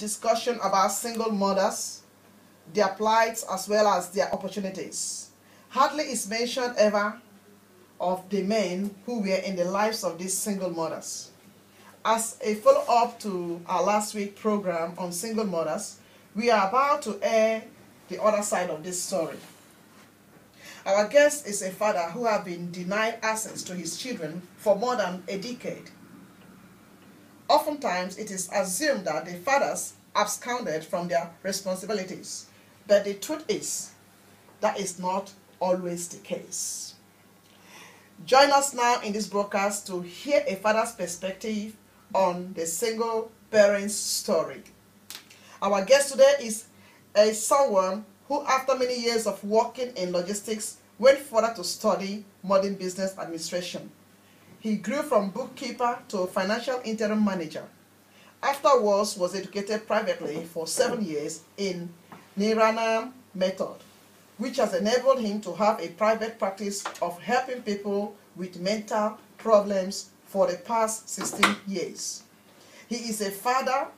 discussion about single mothers, their plights as well as their opportunities. Hardly is mentioned ever of the men who were in the lives of these single mothers. As a follow-up to our last week program on single mothers, we are about to air the other side of this story. Our guest is a father who has been denied access to his children for more than a decade. Oftentimes, it is assumed that the fathers absconded from their responsibilities, but the truth is that is not always the case. Join us now in this broadcast to hear a father's perspective on the single parent's story. Our guest today is someone who, after many years of working in logistics, went further to study modern business administration. He grew from bookkeeper to financial interim manager. Afterwards, was educated privately for 7 years in Naija method, which has enabled him to have a private practice of helping people with mental problems for the past 16 years. He is a father.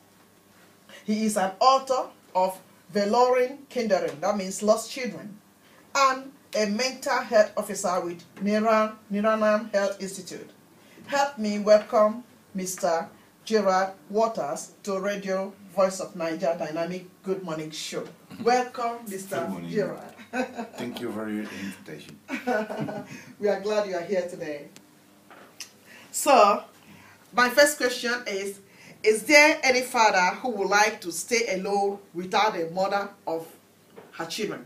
He is an author of Verloren Kinderen, that means lost children, and a mental health officer with Naija Health Institute. Help me welcome Mr. Gerard Wouters to Radio Voice of Naija Dynamic Good Morning Show. Welcome, Mr. Gerard. Thank you for your invitation. We are glad you are here today. So, my first question is there any father who would like to stay alone without a mother of her children?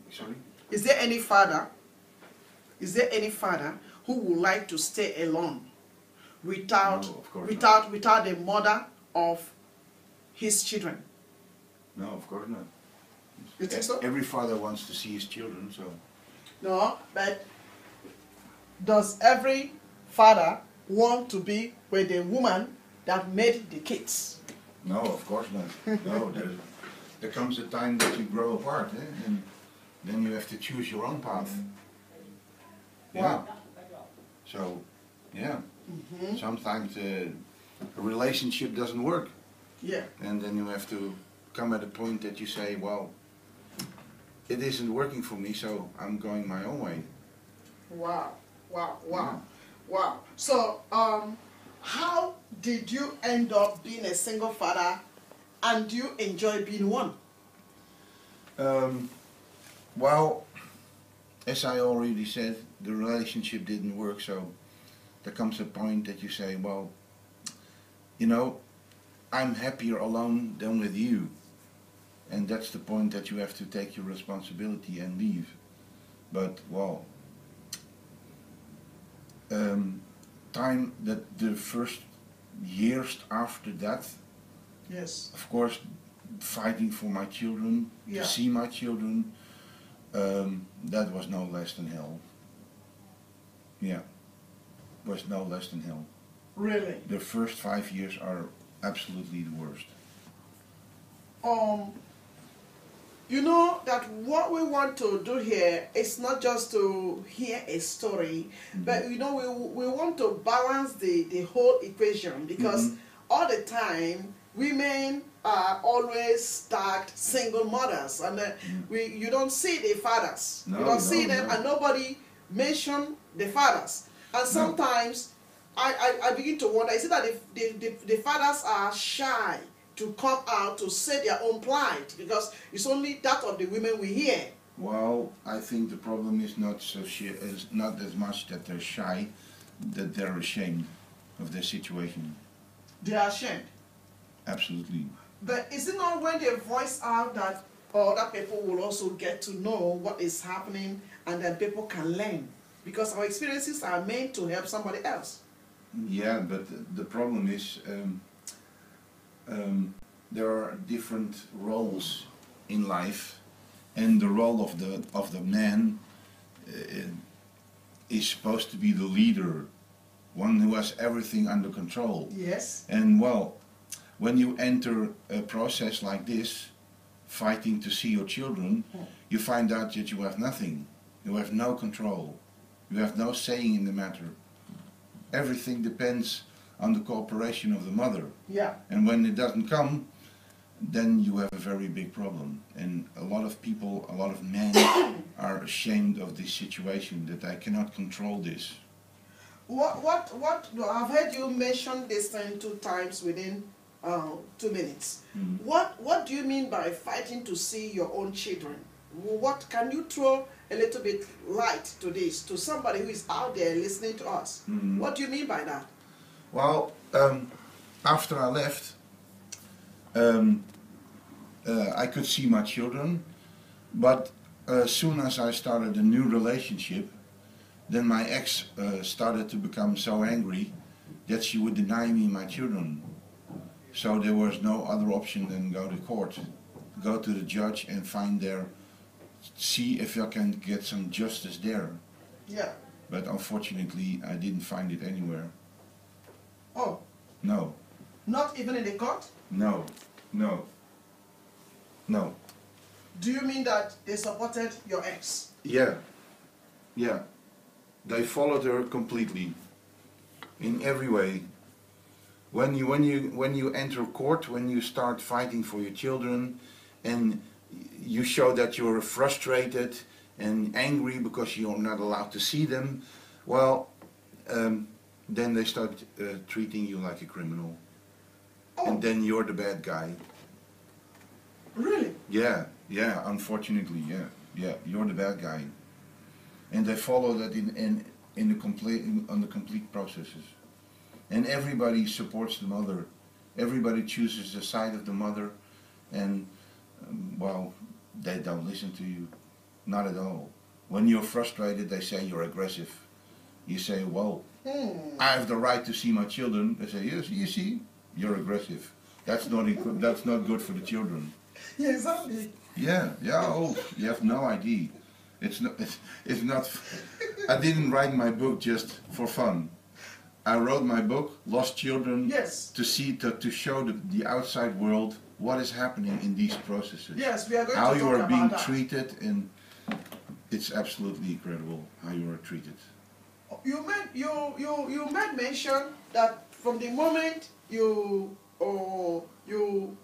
Sorry? Is there any father who would like to stay alone without the mother of his children? No, of course not. You think so? Every father wants to see his children, so... No, but does every father want to be with the woman that made the kids? No, of course not. No, there comes a time that you grow apart, and then you have to choose your own path. Yeah. Wow. So, yeah. Sometimes a relationship doesn't work. Yeah. And then you have to come at a point that you say, well, it isn't working for me, so I'm going my own way. Wow. Wow. So, how did you end up being a single father, and do you enjoy being one? Well, as I already said, the relationship didn't work, so there comes a point that you say, well, you know, I'm happier alone than with you. And that's the point that you have to take your responsibility and leave. But, well, time that the first years after that, Yes. of course, fighting for my children, Yeah. to see my children, that was no less than hell. Yeah, was no less than hell. Really? The first 5 years are absolutely the worst. You know that what we want to do here is not just to hear a story, but you know we want to balance the whole equation, because all the time women are always tagged single mothers, and you don't see the fathers. No, you don't see no, them, no. and nobody mention the fathers. And sometimes I begin to wonder, is it that the fathers are shy to come out to say their own plight, because it's only that of the women we hear? Well, I think the problem is not not as much that they're shy, that they're ashamed of their situation. They are ashamed. Absolutely. But is it not when they voice out that other people will also get to know what is happening, and then people can learn? Because our experiences are meant to help somebody else. Yeah, but the problem is there are different roles in life, and the role of the man is supposed to be the leader, one who has everything under control. Yes. And well, when you enter a process like this, fighting to see your children, you find out that you have nothing. You have no control. You have no saying in the matter. Everything depends on the cooperation of the mother. Yeah. And when it doesn't come, then you have a very big problem. And a lot of people, a lot of men are ashamed of this situation, that I cannot control this. I've heard you mention this thing 2 times within 2 minutes. Mm. What do you mean by fighting to see your own children? What can you throw a little bit light to this, to somebody who is out there listening to us? Mm. What do you mean by that? Well, after I left, I could see my children, but as soon as I started a new relationship, then my ex started to become so angry that she would deny me my children. So there was no other option than go to court, go to the judge and see if I can get some justice there. Yeah. But unfortunately, I didn't find it anywhere. Oh. No. Not even in the court? No. No. No. Do you mean that they supported your ex? Yeah. Yeah. They followed her completely, in every way. When you enter court, when you start fighting for your children, and you show that you're frustrated and angry because you're not allowed to see them, well, then they start treating you like a criminal. Oh. And then you're the bad guy. Really? Yeah, yeah, unfortunately, yeah, you're the bad guy. And they follow that on the complete processes. And everybody supports the mother. Everybody chooses the side of the mother, and well, they don't listen to you, not at all. When you're frustrated, they say you're aggressive. You say, well, I have the right to see my children. They say, yes, you see, you're aggressive. That's not good for the children. Yeah, exactly. Yeah, oh, you have no idea. It's not, I didn't write my book just for fun. I wrote my book, Lost Children, yes, to show the outside world what is happening in these processes. Yes, we are going how to talk you are about being that. treated, and it's absolutely incredible how you are treated. You made mention that from the moment you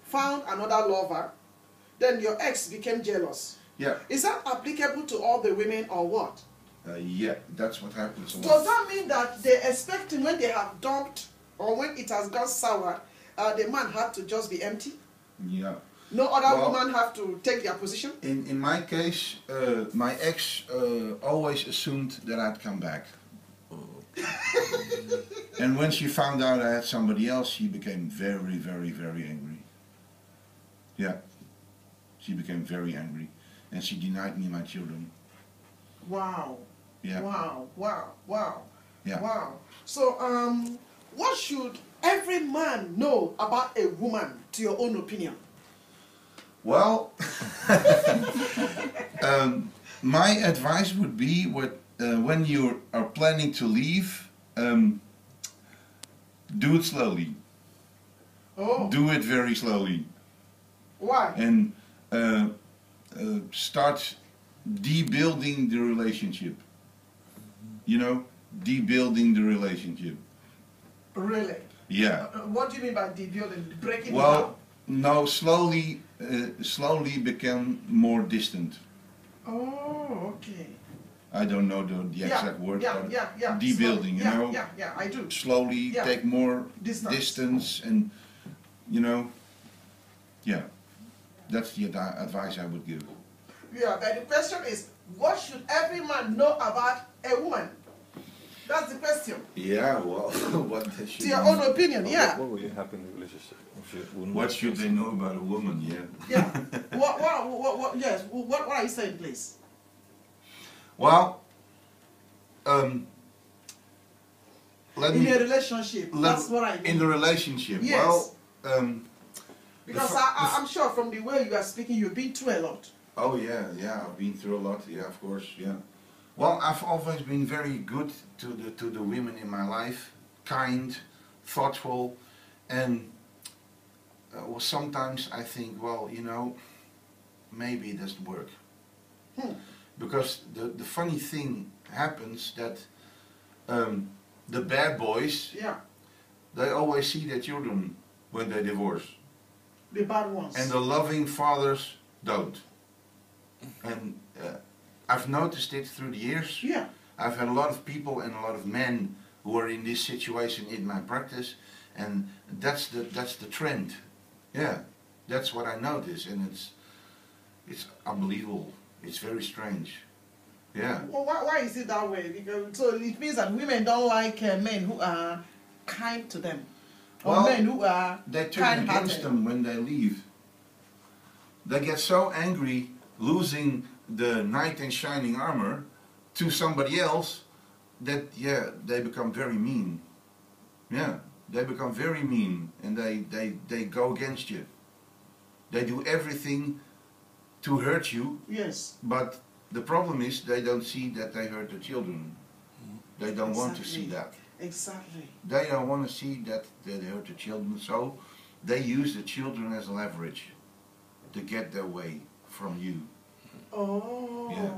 found another lover, then your ex became jealous. Yeah. Is that applicable to all the women or what? Yeah, that's what happens. Does that mean that they expecting when they have dumped or when it has gone sour, the man had to just be empty? Yeah. No other woman have to take their position? In my case, my ex always assumed that I'd come back. And when she found out I had somebody else, she became very, very, very angry. Yeah. She became very angry. And she denied me my children. Wow. Yeah. Wow, wow, wow. Yeah. Wow. So, what should every man know about a woman, to your own opinion? Well, my advice would be when you are planning to leave, do it slowly. Oh. Do it very slowly. Why? And start debuilding the relationship. You know, debuilding the relationship. Really? Yeah. What do you mean by debuilding? Breaking it Well, down? no, slowly become more distant. Oh, okay. I don't know the exact word, but debuilding, you know? Yeah, I do. Slowly take more distance and, you know, yeah. That's the advice I would give. Yeah, but the question is, what should every man know about a woman? That's the question. Yeah, well, what they should to your own opinion, yeah. What will you happen in a relationship? What should they know about a woman, yeah? Yeah. What are you saying, please? Well, in a relationship, that's what I mean. In the relationship, yes. Well, because I'm sure from the way you are speaking, you've been through a lot. Oh yeah, I've been through a lot, yeah, of course, yeah. Well, I've always been very good to the women in my life, kind, thoughtful, and well, sometimes I think, well, you know, maybe it doesn't work. Because the funny thing happens that the bad boys, they always see their children when they divorce. The bad ones. And the loving fathers don't. And I've noticed it through the years. Yeah. I've had a lot of people and a lot of men who are in this situation in my practice, and that's the trend. Yeah, that's what I notice, and it's unbelievable. It's very strange. Yeah. Well, why is it that way? Because, so it means that women don't like men who are kind to them, or Well, men who are they turn kind-hearted. against them when they leave. They get so angry losing the knight in shining armor to somebody else that, yeah, they become very mean. Yeah, they become very mean, and they go against you. They do everything to hurt you. Yes. But the problem is they don't see that they hurt the children. They don't want to see that. Exactly. They don't want to see that they hurt the children, so they use the children as leverage to get their way from you. Oh. Yeah.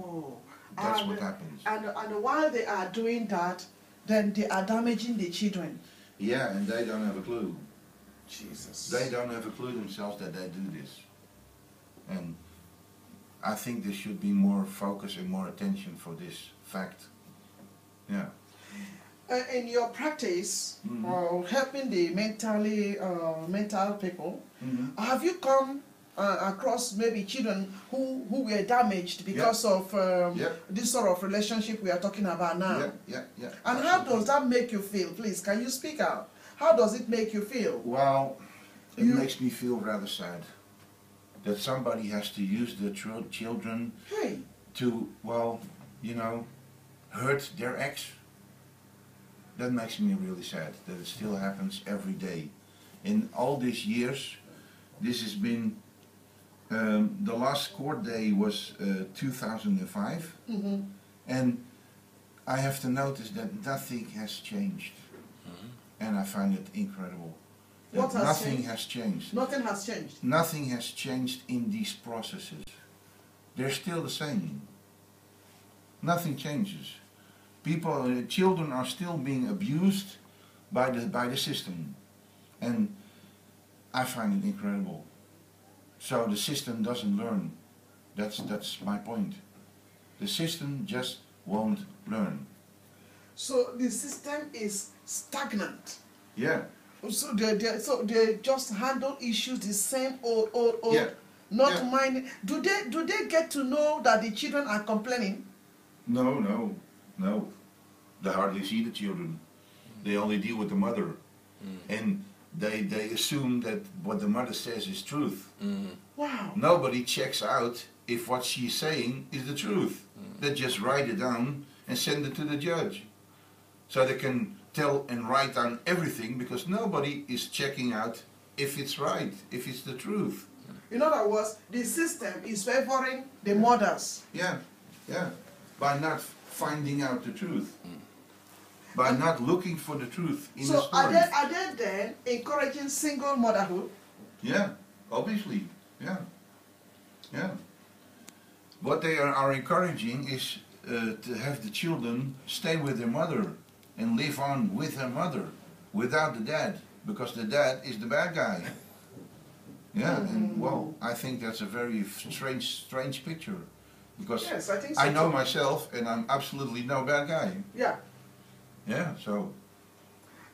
That's what happens. And while they are doing that, then they are damaging the children. Yeah, and they don't have a clue. Jesus. They don't have a clue themselves that they do this. And I think there should be more focus and more attention for this fact. Yeah. In your practice, helping the mental people, have you come across maybe children who were damaged because of this sort of relationship we are talking about now? Yeah. And how does that make you feel? Please, can you speak out? How does it make you feel? Well, it makes me feel rather sad that somebody has to use the children to, well, you know, hurt their ex. That makes me really sad that it still happens every day. In all these years, this has been, the last court day was 2005, and I have to notice that nothing has changed, and I find it incredible. What has nothing changed? has changed. Nothing has changed. Nothing has changed in these processes. They're still the same. Nothing changes. Children are still being abused by the system, and I find it incredible. So the system doesn't learn. That's my point. The system just won't learn. So the system is stagnant. Yeah. So they just handle issues the same old. Yeah. Not minding. Do they get to know that the children are complaining? No. They hardly see the children. They only deal with the mother. And they assume that what the mother says is truth. Wow. Nobody checks out if what she's saying is the truth. They just write it down and send it to the judge. So they can tell and write down everything, because nobody is checking out if it's right, if it's the truth. In other words, the system is favoring the mothers. Yeah. By not finding out the truth. By not looking for the truth in the So story. are they then encouraging single motherhood? Yeah, obviously. Yeah. What they are encouraging is to have the children stay with their mother and live on with her mother without the dad, because the dad is the bad guy. Yeah, and well, I think that's a very strange picture, because Yes, I think so I know too. myself and I'm absolutely no bad guy. Yeah. Yeah, so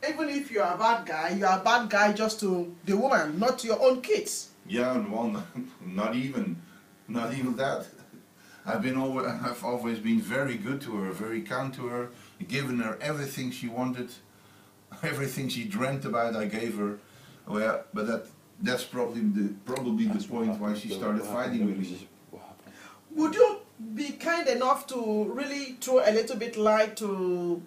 Even if you are a bad guy just to the woman, not to your own kids. yeah, well, not even that. I've always been very good to her, very kind to her, given her everything she wanted, everything she dreamt about. I gave her. Well, but that's probably the point why she started fighting with me. Would you be kind enough to really throw a little bit light to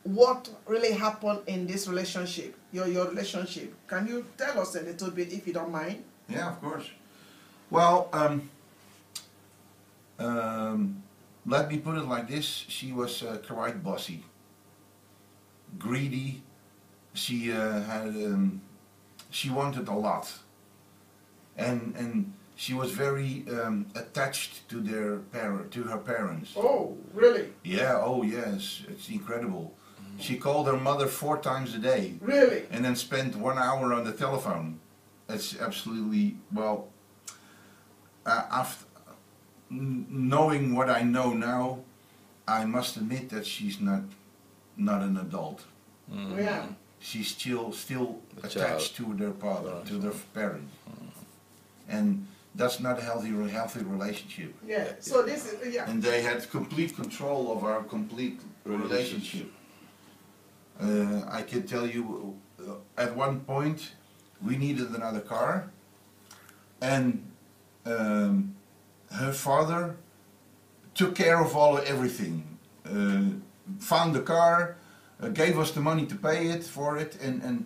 what really happened in this relationship, your relationship? Can you tell us a little bit, if you don't mind? Yeah, of course. Well, let me put it like this: she was quite bossy, greedy. She she wanted a lot, and she was very attached to her parents. Oh, really? Yeah. Oh, yes. It's incredible. She called her mother 4 times a day. Really? And then spent 1 hour on the telephone. it's absolutely, well, after knowing what I know now, I must admit that she's not an adult. Yeah. She's still A attached to their father, to their parent, and that's not a healthy relationship. Yeah. So this is yeah. And they had complete control of our complete relationship. I can tell you, at one point, we needed another car, and her father took care of everything. Found the car, gave us the money to pay it for it, and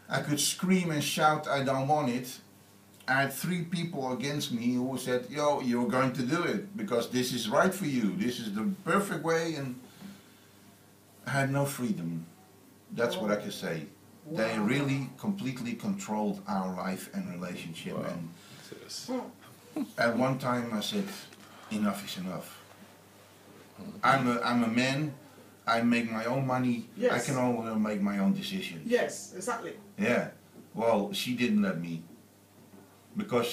I could scream and shout, I don't want it. I had 3 people against me who said, yo, you're going to do it because this is right for you, this is the perfect way, and I had no freedom. That's what I can say. Wow. They really completely controlled our life and relationship. Wow. And Yes. at one time I said, enough is enough. I'm a man, I make my own money, Yes. I can only make my own decisions. Yes, exactly. Yeah, well, she didn't let me. Because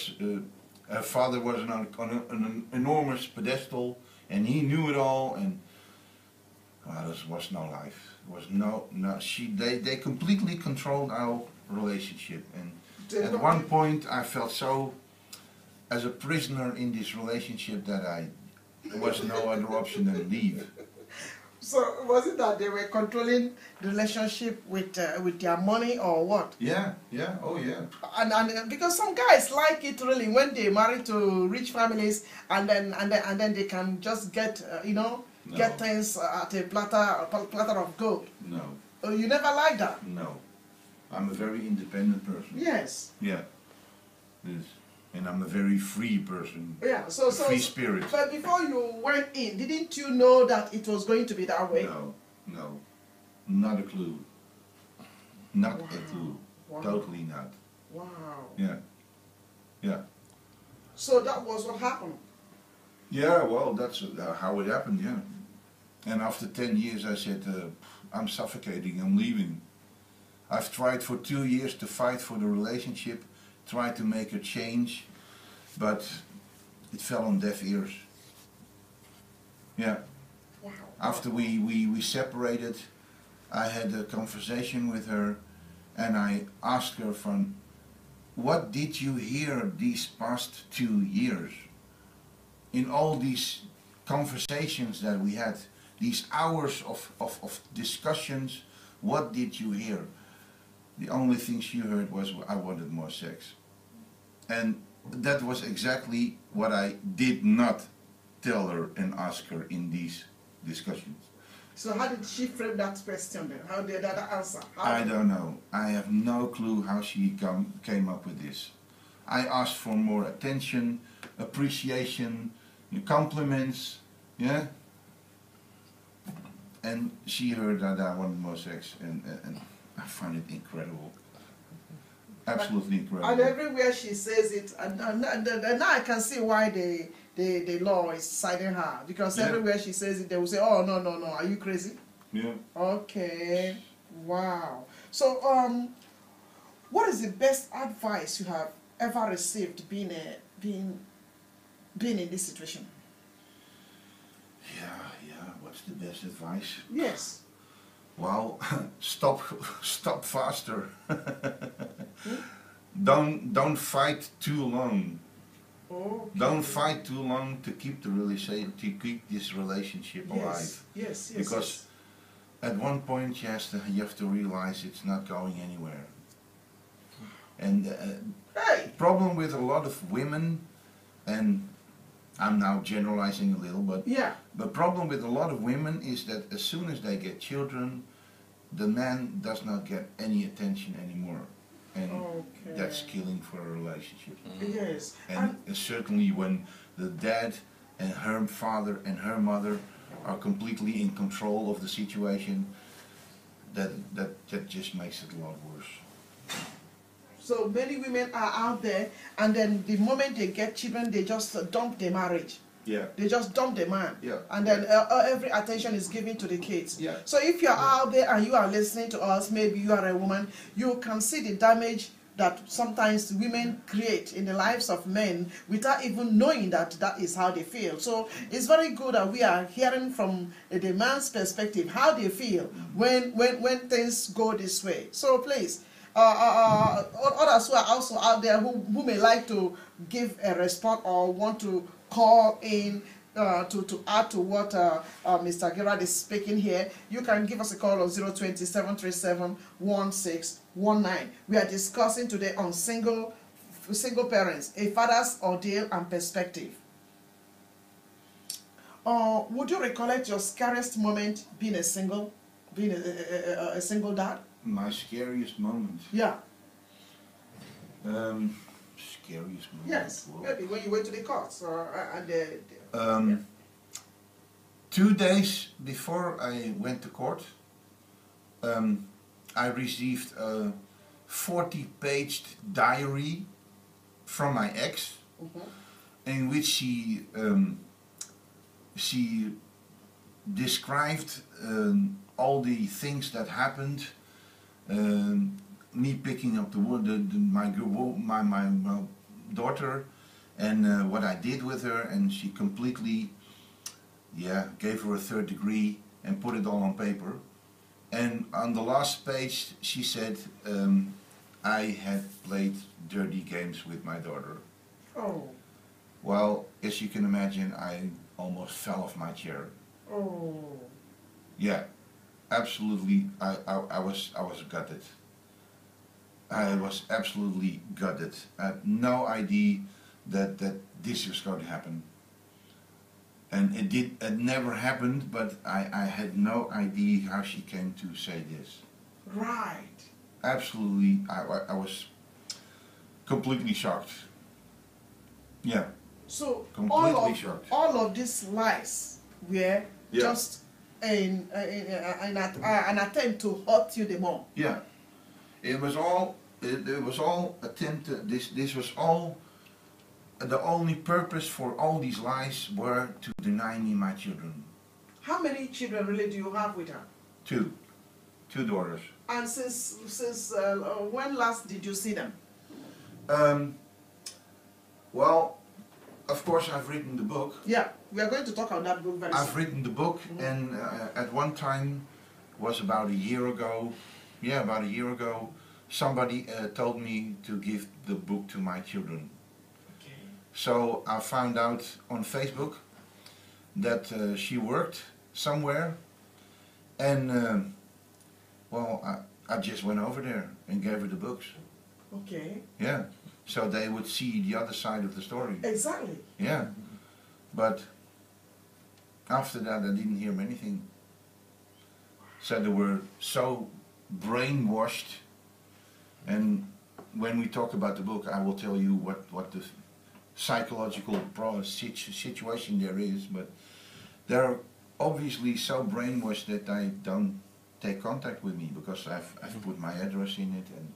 her father was on an enormous pedestal, and he knew it all, and well, there was no life. There was no. They completely controlled our relationship, and at one point I felt so as a prisoner in this relationship that there was no other option than leave. So was it that they were controlling the relationship with their money or what? Yeah, yeah, oh yeah. And because some guys like it really when they marry to rich families, and then they can just get get things at a platter of gold. No. Oh, you never like that? No. I'm a very independent person. Yes. Yeah. Yes. And I'm a very free person. Yeah. So Free spirit. But before you went in, didn't you know that it was going to be that way? No, no. Not a clue. Not Wow. a clue. Wow. Totally not. Wow. Yeah. Yeah. So that was what happened. Yeah, well, that's how it happened, yeah. And after 10 years I said, I'm suffocating, I'm leaving. I've tried for 2 years to fight for the relationship, tried to make a change, but it fell on deaf ears. Yeah. Wow. After we separated, I had a conversation with her, and I asked her from, what did you hear these past 2 years? In all these conversations that we had, these hours of discussions, what did you hear? The only thing she heard was, I wanted more sex. And that was exactly what I did not tell her and ask her in these discussions. So how did she frame that question then? How did that answer? I don't know. I have no clue how she came up with this. I asked for more attention, appreciation, compliments, yeah? And she heard that I wanted more sex, and I find it incredible. Absolutely incredible. And everywhere she says it, and now I can see why the law is siding her. Because everywhere she says it, they will say, oh, no, are you crazy? Yeah. Okay, wow. So, what is the best advice you have ever received being in this situation? Yeah, what's the best advice? Yes. Well, stop faster. Don't fight too long. Okay. Don't fight too long to keep this relationship alive. Yes. Because at one point you have to realize it's not going anywhere. And problem with a lot of women, and I'm now generalizing a little, but the problem with a lot of women is that as soon as they get children, the man does not get any attention anymore. And that's killing for a relationship. Yes. And certainly when the dad and her father and her mother are completely in control of the situation, that just makes it a lot worse. So many women are out there, and then the moment they get children, they just dump the marriage. Yeah. They just dump the man. Yeah. And then every attention is given to the kids. Yeah. So if you're out there and you are listening to us, maybe you are a woman, you can see the damage that sometimes women create in the lives of men without even knowing that that is how they feel. So it's very good that we are hearing from the man's perspective how they feel when things go this way. So please, others who are also out there who may like to give a response or want to call in to add to what Mr. Gerard is speaking here, you can give us a call on 020-737-1619. We are discussing today on single parents, a father's ordeal and perspective. Would you recollect your scariest moment being a single dad? My scariest moment? Yeah. Scariest moment? Yes, Whoa. maybe when you went to the courts and yeah. 2 days before I went to court, I received a 40-page diary from my ex, in which she described all the things that happened, me picking up my daughter, and what I did with her, and she completely, gave her a 3rd degree and put it all on paper. And on the last page she said, I had played dirty games with my daughter. Oh. Well, as you can imagine, I almost fell off my chair. Oh. Yeah, absolutely. I was gutted. I was absolutely gutted. I had no idea that this was going to happen. And it never happened, but I had no idea how she came to say this. Right. Absolutely, I was completely shocked. Yeah. So completely shocked. All of these lies were just an attempt to hurt you the more. Yeah. It was all attempted. This was all. The only purpose for all these lies were to deny me my children. How many children really do you have with her? 2 daughters. And since when last did you see them? Well, of course I've written the book. Yeah, we are going to talk on that book very soon. I've written the book, and at one time, was about a year ago, somebody told me to give the book to my children. So I found out on Facebook that she worked somewhere, and well, I just went over there and gave her the books. Okay. Yeah, so they would see the other side of the story. Exactly. Yeah, but after that I didn't hear anything. So they were so brainwashed, and when we talk about the book, I will tell you what the psychological situation there is, but they're obviously so brainwashed that they don't take contact with me, because I've put my address in it, and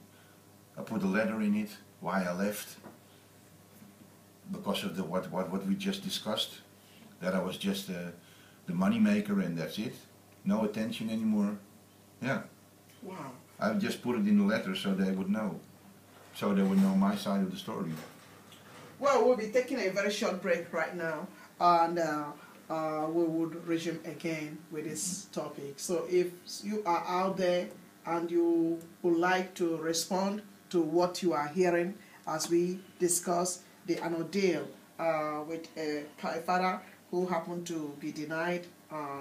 I put a letter in it why I left, because of what we just discussed, that I was just the money maker and that's it, no attention anymore. Yeah. Wow. I just put it in the letter so they would know, my side of the story. Well, we'll be taking a very short break right now, and we would resume again with this topic. So if you are out there and you would like to respond to what you are hearing as we discuss the ordeal with a father who happened to be denied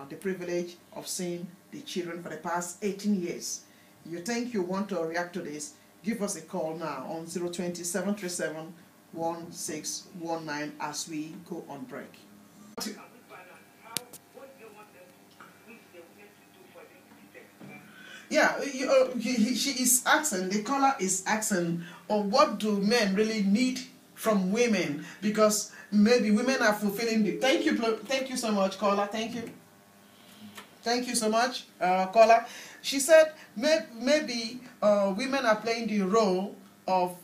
the privilege of seeing the children for the past 18 years, you think you want to react to this, give us a call now on 020-737-1619 as we go on break. Yeah, she is asking, the caller is asking, what do men really need from women? Because maybe women are fulfilling the... Thank you so much, caller. Thank you so much, caller. She said maybe women are playing the role of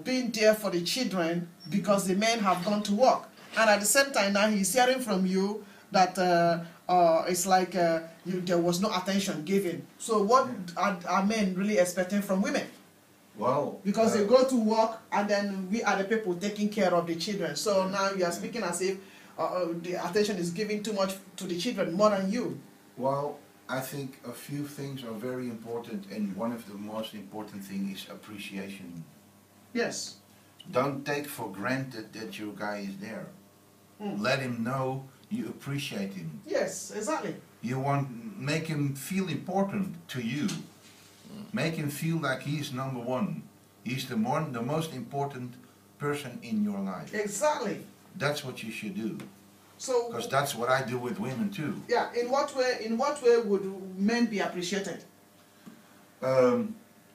being there for the children because the men have gone to work. And at the same time now he's hearing from you that it's like there was no attention given. So what are men really expecting from women? Well, because they go to work and then we are the people taking care of the children. So now you are speaking as if the attention is given too much to the children more than you. well, I think a few things are very important, and one of the most important things is appreciation. Yes. Don't take for granted that your guy is there. Let him know you appreciate him. Yes, exactly. You make him feel important to you. Make him feel like he's number one. He's the most important person in your life. Exactly. That's what you should do. So, Because that's what I do with women too. yeah, in what way would men be appreciated?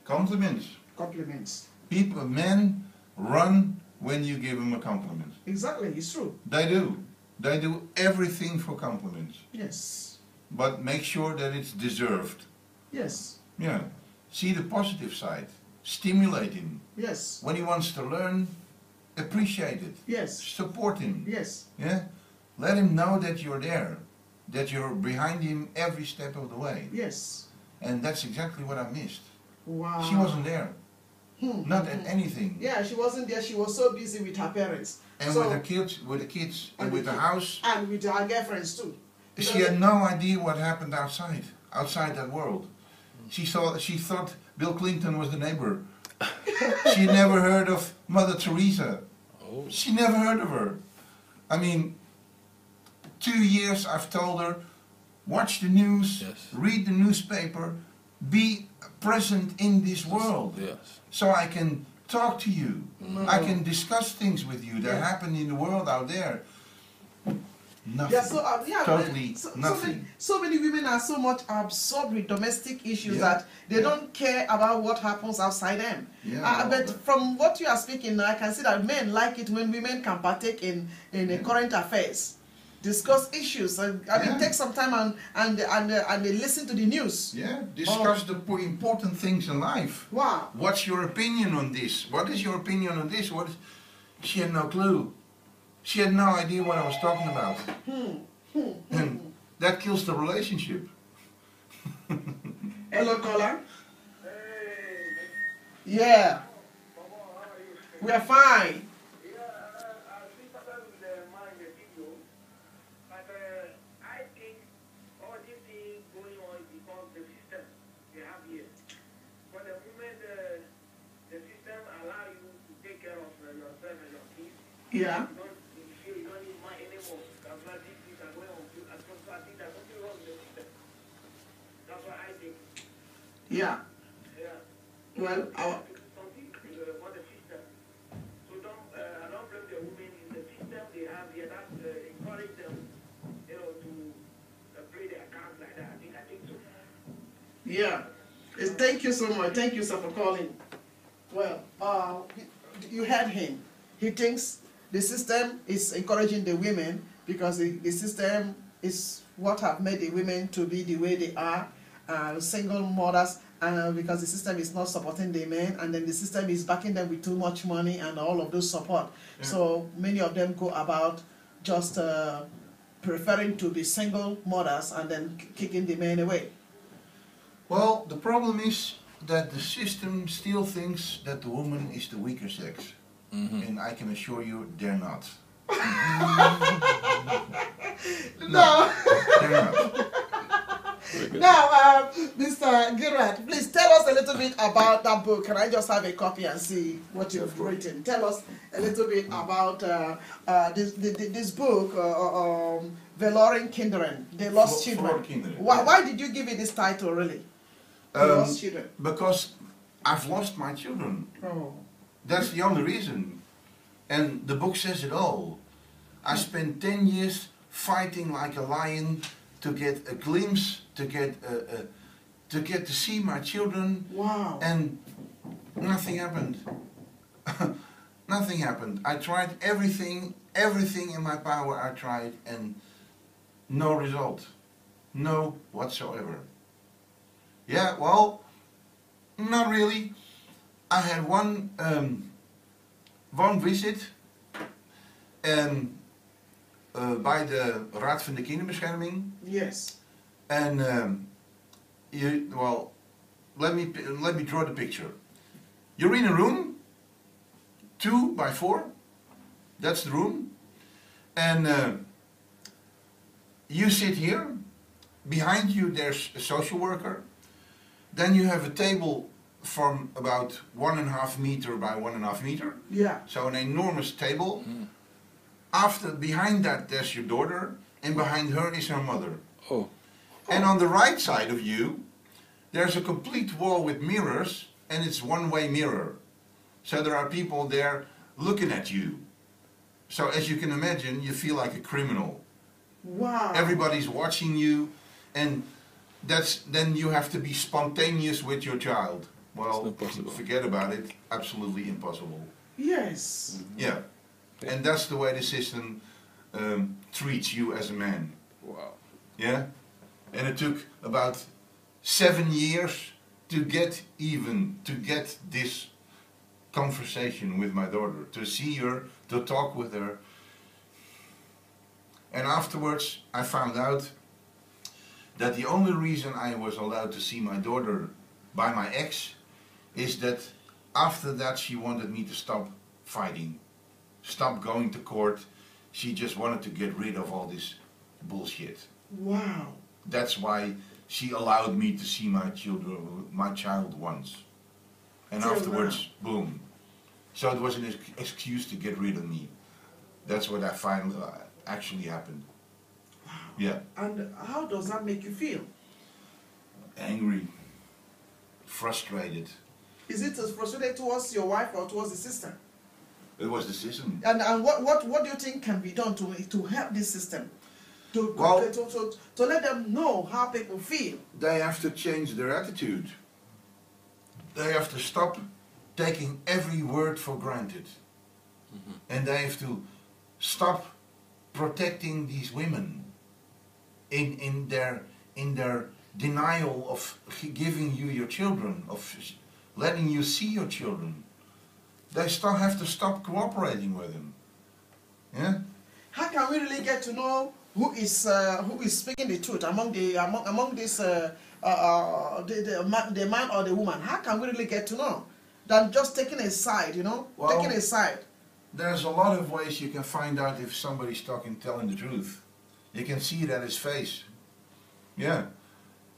Compliments. Compliments. Men run when you give them a compliment. Exactly, it's true. They do. They do everything for compliments. Yes. But make sure that it's deserved. Yes. Yeah. See the positive side. Stimulate him. Yes. When he wants to learn, appreciate it. Yes. Support him. Yes. Yeah. Let him know that you're there. That you're behind him every step of the way. Yes. And that's exactly what I missed. Wow. She wasn't there. Not at anything. Yeah, she wasn't there. She was so busy with her parents. And so, with the kids, and with the house. And with her girlfriends too. She had no idea what happened outside that world. She thought Bill Clinton was the neighbor. She never heard of Mother Teresa. Oh. She never heard of her. I mean, 2 years I've told her, watch the news, Yes. read the newspaper, be present in this world. Yes. So I can talk to you. I can discuss things with you that happen in the world out there. Nothing. Yeah, so, Totally nothing. So many women are so much absorbed with domestic issues Yeah. that they don't care about what happens outside them. Yeah, But from what you are speaking now, I can see that men like it when women can partake in current affairs, discuss issues. Take some time and listen to the news. Yeah, discuss the important things in life. Wow. What's your opinion on this? What is your opinion on this? She had no clue. She had no idea what I was talking about. And that kills the relationship. Hello, caller. Yeah. We are fine. Yeah. Yeah. Well, our yeah. Thank you so much. Thank you, sir, for calling. Well, you heard him. He thinks the system is encouraging the women because the system is what have made the women to be the way they are, single mothers, because the system is not supporting the men, and then the system is backing them with too much money and all of those support. Yeah. So many of them go about just preferring to be single mothers and then kicking the men away. Well, the problem is that the system still thinks that the woman is the weaker sex. And I can assure you they're not. No. They're not. Now, Mr. Gerard, please tell us a little bit about that book. Can I just have a copy and see what you've written? Tell us a little bit about this book, Verloren Kinderen, The Lost Children. Why did you give it this title, really? The Lost Children. Because I've lost my children. Oh. That's the only reason. And the book says it all. I spent 10 years fighting like a lion to get a glimpse, to get to see my children. Wow. And nothing happened. Nothing happened. I tried everything in my power I tried, and no result. No whatsoever. Yeah, well, not really. I had one visit bij de Raad van de Kinderbescherming. Yes. And well, let me draw the picture. You're in a room, 2 by 4, that's the room, and you sit here, behind you there's a social worker, then you have a table from about 1.5 meter by 1.5 meter, Yeah. so an enormous table. Behind that there's your daughter, and behind her is her mother. Oh. And on the right side of you, there's a complete wall with mirrors, and it's one-way mirror. So there are people there looking at you. So as you can imagine, you feel like a criminal. Wow. Everybody's watching you, and then you have to be spontaneous with your child. Well, not possible. forget about it. Absolutely impossible. Yes. Yeah. And that's the way the system treats you as a man. Wow. Yeah? And it took about 7 years to get this conversation with my daughter, to see her, to talk with her. And afterwards I found out that the only reason I was allowed to see my daughter by my ex is that after that she wanted me to stop fighting, stop going to court. She just wanted to get rid of all this bullshit. Wow. That's why she allowed me to see my child once. And Till afterwards, boom. So it was an excuse to get rid of me. That's what I find actually happened. Wow. Yeah. And how does that make you feel? Angry, frustrated. Is it as frustrated towards your wife or towards the sister? It was the system. And what do you think can be done to help this system? To let them know how people feel? They have to change their attitude. They have to stop taking every word for granted. And they have to stop protecting these women in their denial of giving you your children, of letting you see your children. They have to stop cooperating with them. Yeah? How can we really get to know who is speaking the truth among this the man or the woman? How can we really get to know? Than just taking a side, you know, Well, taking a side. There's a lot of ways you can find out if somebody's telling the truth. You can see it at his face. Yeah.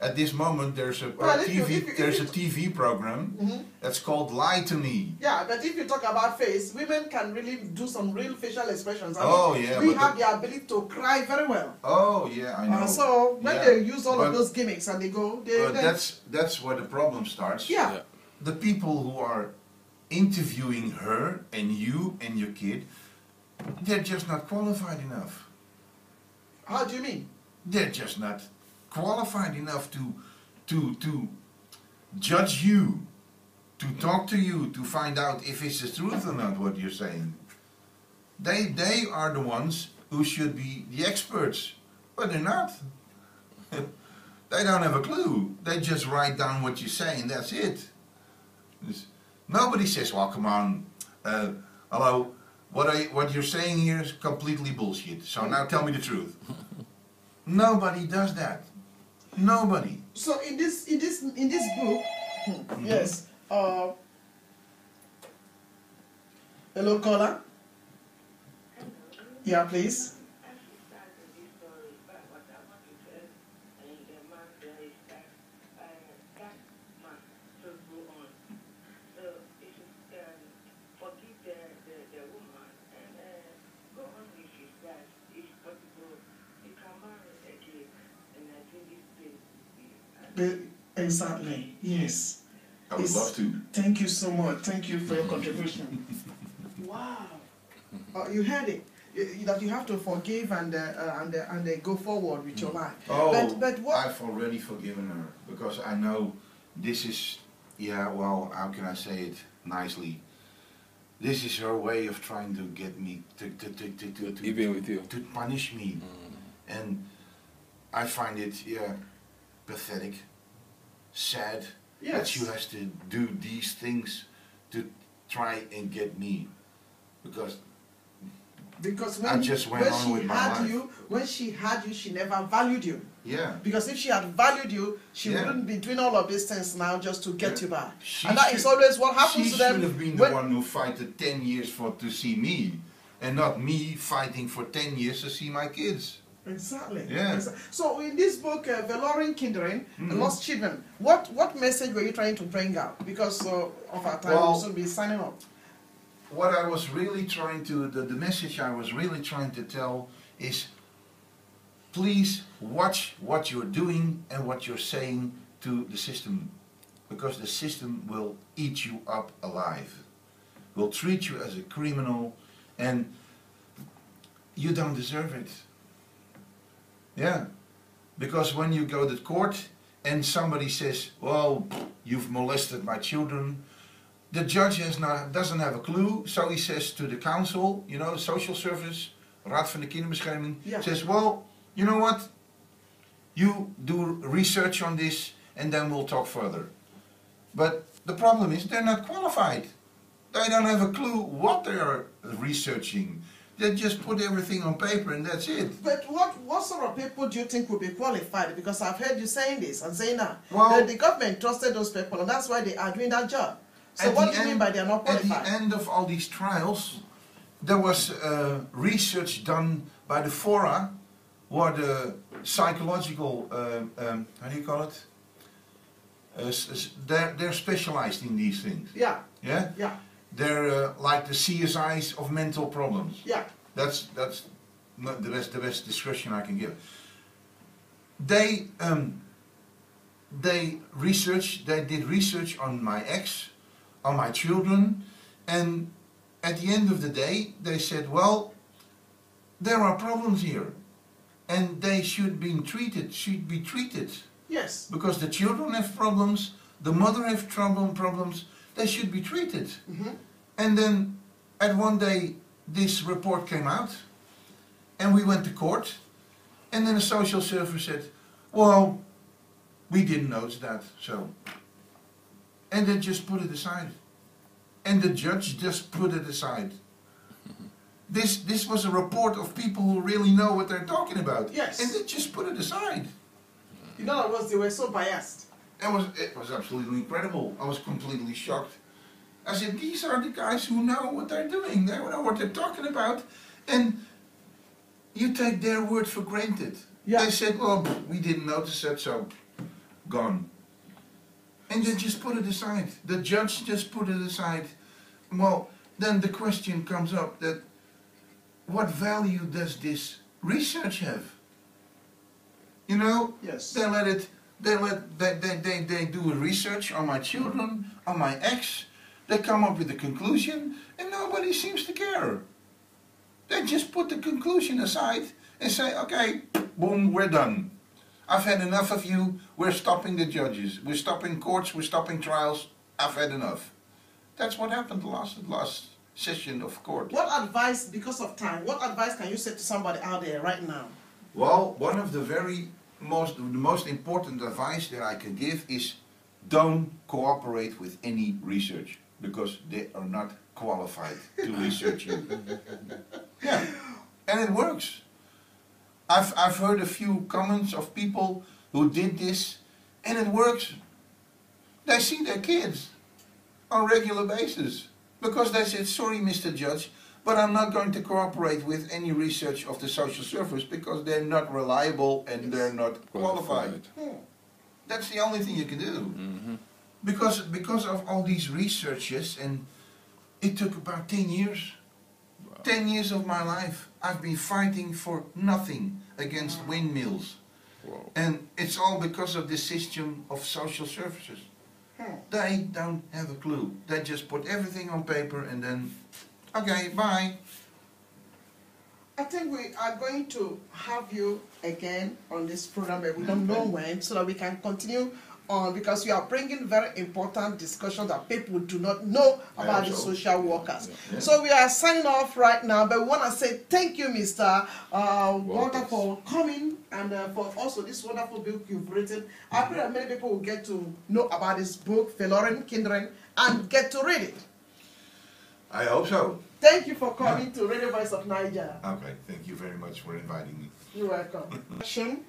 At this moment, there's a TV program that's called Lie to Me. Yeah, but if you talk about face, women can really do some real facial expressions. Yeah. We have the ability to cry very well. Oh, yeah, I know. So when they use all of those gimmicks and they go, that's where the problem starts. Yeah. The people who are interviewing her and you and your kid, they're just not qualified enough. How do you mean? They're just not qualified enough to judge you, to talk to you, to find out if it's the truth or not what you're saying. They are the ones who should be the experts, but they're not. They don't have a clue. They just write down what you say and that's it. Nobody says, well, come on, hello, what you're saying here is completely bullshit, so now tell me the truth. Nobody does that. Nobody. So in this book, yes. Hello, caller. Yeah, please. Exactly. Yes. I would love to. Thank you so much. Thank you for your contribution. Wow. You heard it. That you have to forgive and go forward with your life. Oh, but what? I've already forgiven her because I know this is, well, how can I say it nicely? This is her way of trying to get me Even with you. to punish me, and I find it pathetic, sad that she has to do these things to try and get me, because Because I just went on with my life. When she had you, she never valued you. Yeah. Because if she had valued you, she Yeah. wouldn't be doing all of these things now just to get Yeah. you back. She And that is always what happens to them. She should have been the one who fought 10 years to see me, and not me fighting for 10 years to see my kids. Exactly. Yeah. So in this book, Verloren Kinderen, Lost Children, what message were you trying to bring out? Because of our time, we'll soon be signing off. What I was really trying to, the message I was really trying to tell is, please watch what you're doing and what you're saying to the system, because the system will eat you up alive, will treat you as a criminal, and you don't deserve it. Yeah, because when you go to court and somebody says, well, you've molested my children, the judge doesn't have a clue, so he says to the council, you know, the social service, Raad van de Kinderbescherming, says, well, you know what, you do research on this and then we'll talk further. But the problem is they're not qualified. They don't have a clue what they are researching. They just put everything on paper and that's it. But what sort of people do you think will be qualified? Because I've heard you saying this and saying that. Well, the government trusted those people and that's why they are doing that job. So what do you mean by they're not qualified? At the end of all these trials, there was research done by the fora, where the psychological, how do you call it? They're specialized in these things. Yeah. Yeah? Yeah. They're like the CSIs of mental problems. Yeah. That's not the best description I can give. They did research on my ex, on my children, and at the end of the day they said, well, there are problems here and they should be treated. Yes. Because the children have problems, the mother have problems, they should be treated. And then at one day this report came out and we went to court, and then the social server said, well, we didn't notice that, so. And they just put it aside. And the judge just put it aside. This was a report of people who really know what they're talking about. Yes. And they just put it aside. In other words, they were so biased. It was absolutely incredible. I was completely shocked. I said, these are the guys who know what they're doing. They know what they're talking about. And you take their word for granted. Yeah. They said, well, we didn't notice that, so gone. And they just put it aside. The judge just put it aside. Well, then the question comes up that what value does this research have? You know? Yes. They do a research on my children, on my ex. They come up with a conclusion and nobody seems to care. They just put the conclusion aside and say, okay, boom, we're done. I've had enough of you, we're stopping the judges, we're stopping courts, we're stopping trials, I've had enough. That's what happened the last session of court. What advice, because of time, what advice can you say to somebody out there right now? Well, one of the most important advice that I can give is don't cooperate with any research, because they are not qualified to research you. Yeah, and it works. I've heard a few comments of people who did this, and it works. They see their kids on a regular basis, because they said, sorry Mr. Judge, but I'm not going to cooperate with any research of the social service because they're not reliable and they're not qualified. That's the only thing you can do. Because of all these researches, and it took about 10 years. 10 years of my life, I've been fighting for nothing against windmills. And it's all because of this system of social services. They don't have a clue. They just put everything on paper and then, okay, bye. I think we are going to have you again on this program, but we don't know when, so that we can continue on, because you are bringing very important discussion that people do not know about the social workers. So we are signing off right now, but we want to say thank you, Mr. Wouters, for coming and for also this wonderful book you've written. I pray that many people will get to know about this book, Verloren Kinderen, and get to read it. I hope so. Thank you for coming to Radio Voice of Naija. Okay, thank you very much for inviting me. You're welcome. Action.